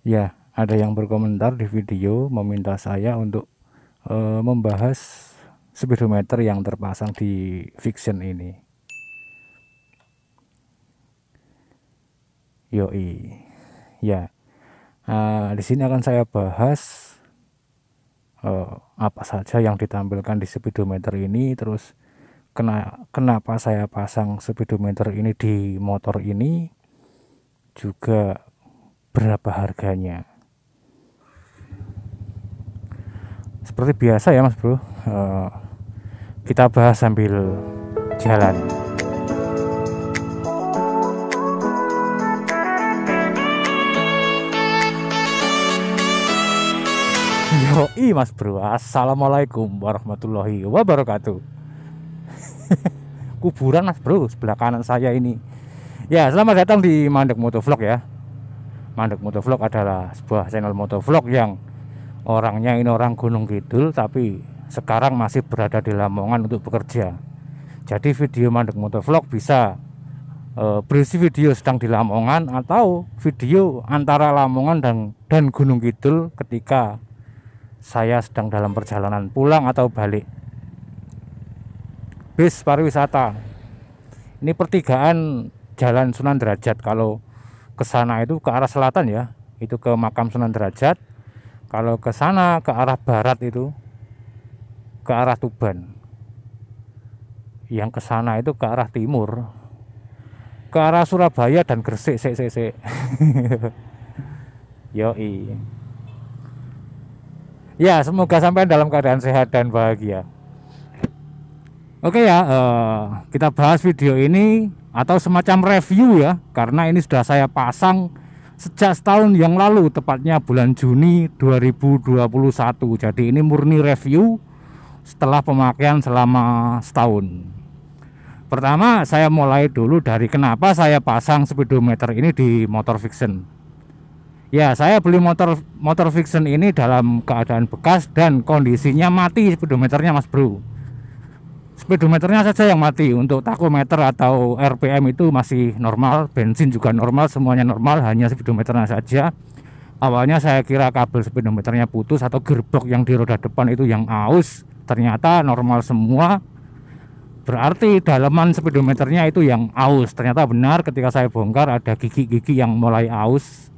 Ya, ada yang berkomentar di video meminta saya untuk membahas speedometer yang terpasang di Vixion ini. Yoi. Ya, di sini akan saya bahas apa saja yang ditampilkan di speedometer ini, terus kenapa saya pasang speedometer ini di motor ini, juga berapa harganya. Seperti biasa ya Mas Bro, kita bahas sambil jalan. Yoi Mas Bro, assalamualaikum warahmatullahi wabarakatuh. Kuburan Mas Bro, sebelah kanan saya ini. Ya, selamat datang di Mandek Motovlog ya. Mandek Motovlog adalah sebuah channel motovlog yang orangnya ini orang Gunung Kidul, tapi sekarang masih berada di Lamongan untuk bekerja. Jadi video Mandek Motovlog bisa berisi video sedang di Lamongan atau video antara Lamongan dan Gunung Kidul ketika saya sedang dalam perjalanan pulang atau balik. Bis pariwisata. Ini pertigaan Jalan Sunan Derajat. Kalau ke sana itu ke arah selatan ya, itu ke makam Sunan Derajat. Kalau ke sana ke arah barat itu ke arah Tuban. Yang ke sana itu ke arah timur, ke arah Surabaya dan Gresik. Yoi. Ya, semoga sampai dalam keadaan sehat dan bahagia. Oke ya, kita bahas video ini atau semacam review ya, karena ini sudah saya pasang sejak setahun yang lalu, tepatnya bulan Juni 2021. Jadi ini murni review setelah pemakaian selama setahun. Pertama, saya mulai dulu dari kenapa saya pasang speedometer ini di motor Vixion. Ya, saya beli motor Vixion ini dalam keadaan bekas dan kondisinya mati speedometernya Mas Bro. Speedometernya saja yang mati, untuk takometer atau RPM itu masih normal, bensin juga normal, semuanya normal, hanya speedometernya saja. Awalnya saya kira kabel speedometernya putus atau gearbox yang di roda depan itu yang aus, ternyata normal semua. Berarti dalaman speedometernya itu yang aus. Ternyata benar, ketika saya bongkar ada gigi-gigi yang mulai aus.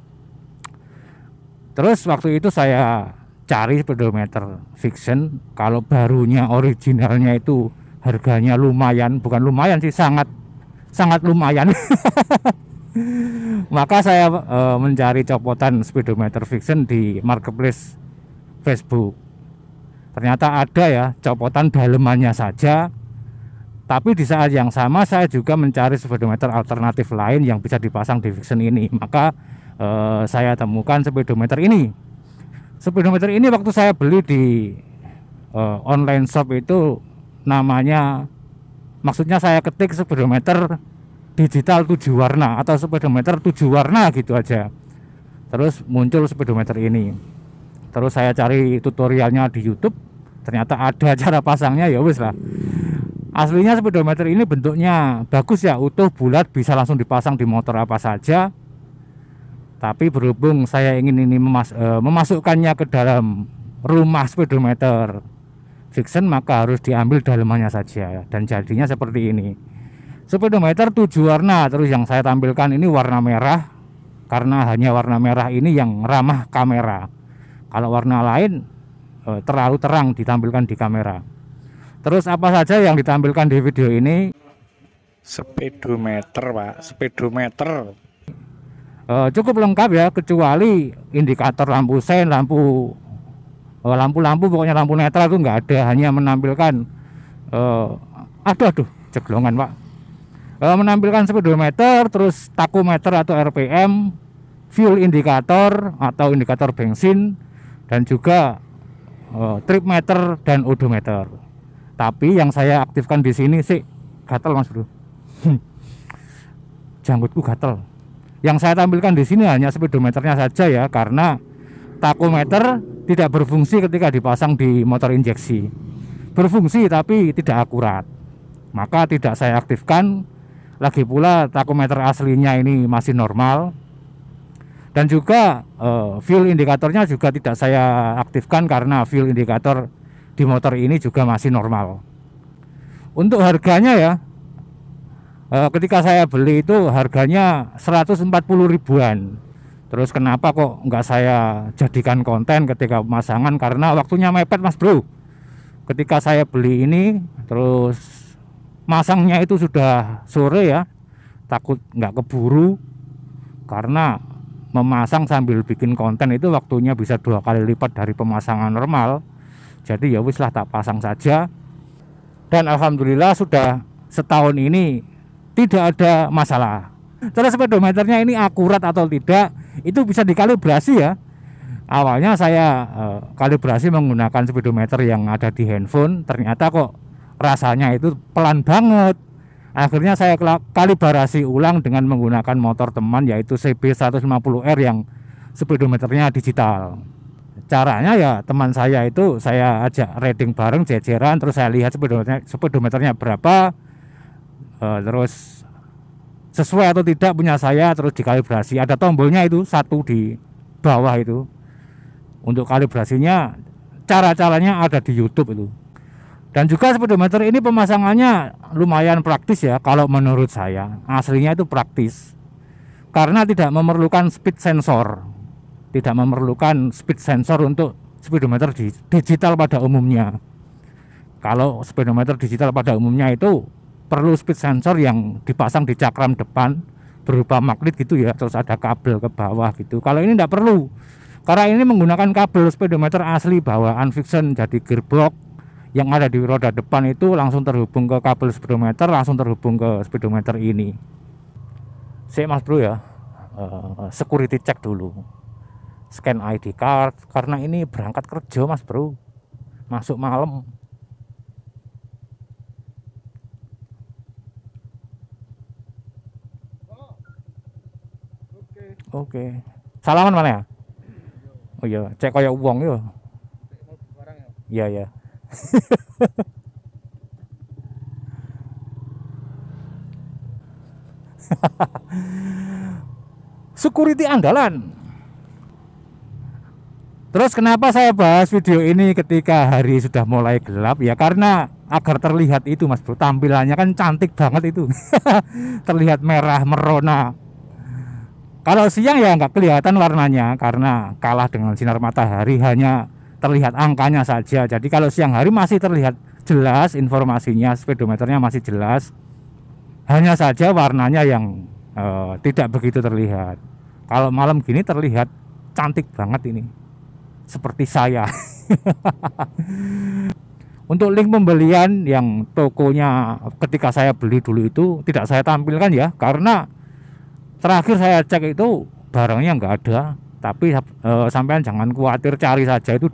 Terus waktu itu saya cari speedometer Vixion, kalau barunya originalnya itu harganya lumayan, bukan lumayan sih, sangat lumayan. Maka saya mencari copotan speedometer Vixion di marketplace Facebook. Ternyata ada ya copotan dalemannya saja. Tapi di saat yang sama saya juga mencari speedometer alternatif lain yang bisa dipasang di Vixion ini. Maka saya temukan speedometer ini. Speedometer ini waktu saya beli di online shop itu namanya, maksudnya saya ketik speedometer digital 7 warna atau speedometer 7 warna gitu aja. Terus muncul speedometer ini. Terus saya cari tutorialnya di YouTube, ternyata ada cara pasangnya, ya wis lah. Aslinya speedometer ini bentuknya bagus ya, utuh bulat, bisa langsung dipasang di motor apa saja. Tapi berhubung saya ingin ini memasukkannya ke dalam rumah speedometer Vixion, maka harus diambil dalemannya saja, dan jadinya seperti ini. Speedometer 7 warna. Terus yang saya tampilkan ini warna merah, karena hanya warna merah ini yang ramah kamera. Kalau warna lain terlalu terang ditampilkan di kamera. Terus apa saja yang ditampilkan di video ini? Speedometer Pak, speedometer cukup lengkap ya, kecuali indikator lampu sein, lampu-lampu pokoknya lampu netral itu nggak ada, hanya menampilkan aduh ceglongan Pak, menampilkan speedometer, terus takometer atau RPM, fuel indikator atau indikator bensin, dan juga trip meter dan odometer. Tapi yang saya aktifkan di sini sih gatel Mas Bro. Janggutku gatel. Yang saya tampilkan di sini hanya speedometernya saja ya, karena takometer tidak berfungsi ketika dipasang di motor injeksi. Berfungsi tapi tidak akurat, maka tidak saya aktifkan. Lagi pula takometer aslinya ini masih normal. Dan juga fuel indikatornya juga tidak saya aktifkan karena fuel indikator di motor ini juga masih normal. Untuk harganya ya, ketika saya beli itu harganya 140 ribuan. Terus kenapa kok nggak saya jadikan konten ketika pemasangan? Karena waktunya mepet mas bro. Ketika saya beli ini, terus masangnya itu sudah sore ya, takut nggak keburu. Karena memasang sambil bikin konten itu waktunya bisa 2 kali lipat dari pemasangan normal. Jadi ya wis lah, tak pasang saja. Dan alhamdulillah sudah setahun ini tidak ada masalah. Terus speedometernya ini akurat atau tidak itu bisa dikalibrasi ya. Awalnya saya kalibrasi menggunakan speedometer yang ada di handphone, ternyata kok rasanya itu pelan banget. Akhirnya saya kalibrasi ulang dengan menggunakan motor teman yaitu CB150R yang speedometernya digital. Caranya ya teman saya itu saya ajak riding bareng jejeran, terus saya lihat speedometernya berapa, terus sesuai atau tidak punya saya, terus dikalibrasi. Ada tombolnya itu satu di bawah itu. Untuk kalibrasinya cara-caranya ada di YouTube itu. Dan juga speedometer ini pemasangannya lumayan praktis ya, kalau menurut saya aslinya itu praktis. Karena tidak memerlukan speed sensor. Tidak memerlukan speed sensor untuk speedometer digital pada umumnya. Kalau speedometer digital pada umumnya itu perlu speed sensor yang dipasang di cakram depan berupa magnet gitu ya, terus ada kabel ke bawah gitu. Kalau ini tidak perlu, karena ini menggunakan kabel speedometer asli bawaan Vixen, jadi gearbox yang ada di roda depan itu langsung terhubung ke kabel speedometer, langsung terhubung ke speedometer ini. Sik mas bro ya, security check dulu, scan ID card, karena ini berangkat kerja mas bro, masuk malam. Oke. Salaman mana ya? Oh iya, cek kayak uang yo. Iya ya. Security andalan. Terus kenapa saya bahas video ini ketika hari sudah mulai gelap ya, karena agar terlihat itu mas bro, tampilannya kan cantik banget itu. Terlihat merah merona. Kalau siang ya nggak kelihatan warnanya karena kalah dengan sinar matahari, hanya terlihat angkanya saja. Jadi kalau siang hari masih terlihat jelas informasinya, speedometernya masih jelas. Hanya saja warnanya yang tidak begitu terlihat. Kalau malam gini terlihat cantik banget ini. Seperti saya. Untuk link pembelian yang tokonya ketika saya beli dulu itu tidak saya tampilkan ya, karena terakhir saya cek itu barangnya nggak ada. Tapi sampean jangan khawatir, cari saja itu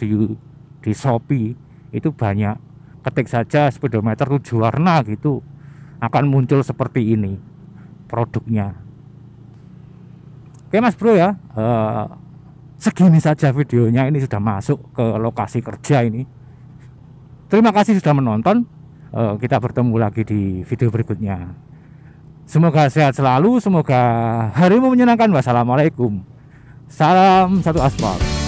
di Shopee itu banyak. Ketik saja speedometer 7 warna gitu, akan muncul seperti ini produknya. Oke mas bro ya, segini saja videonya, ini sudah masuk ke lokasi kerja ini. Terima kasih sudah menonton. Kita bertemu lagi di video berikutnya. Semoga sehat selalu, semoga harimu menyenangkan. Wassalamualaikum. Salam satu aspal.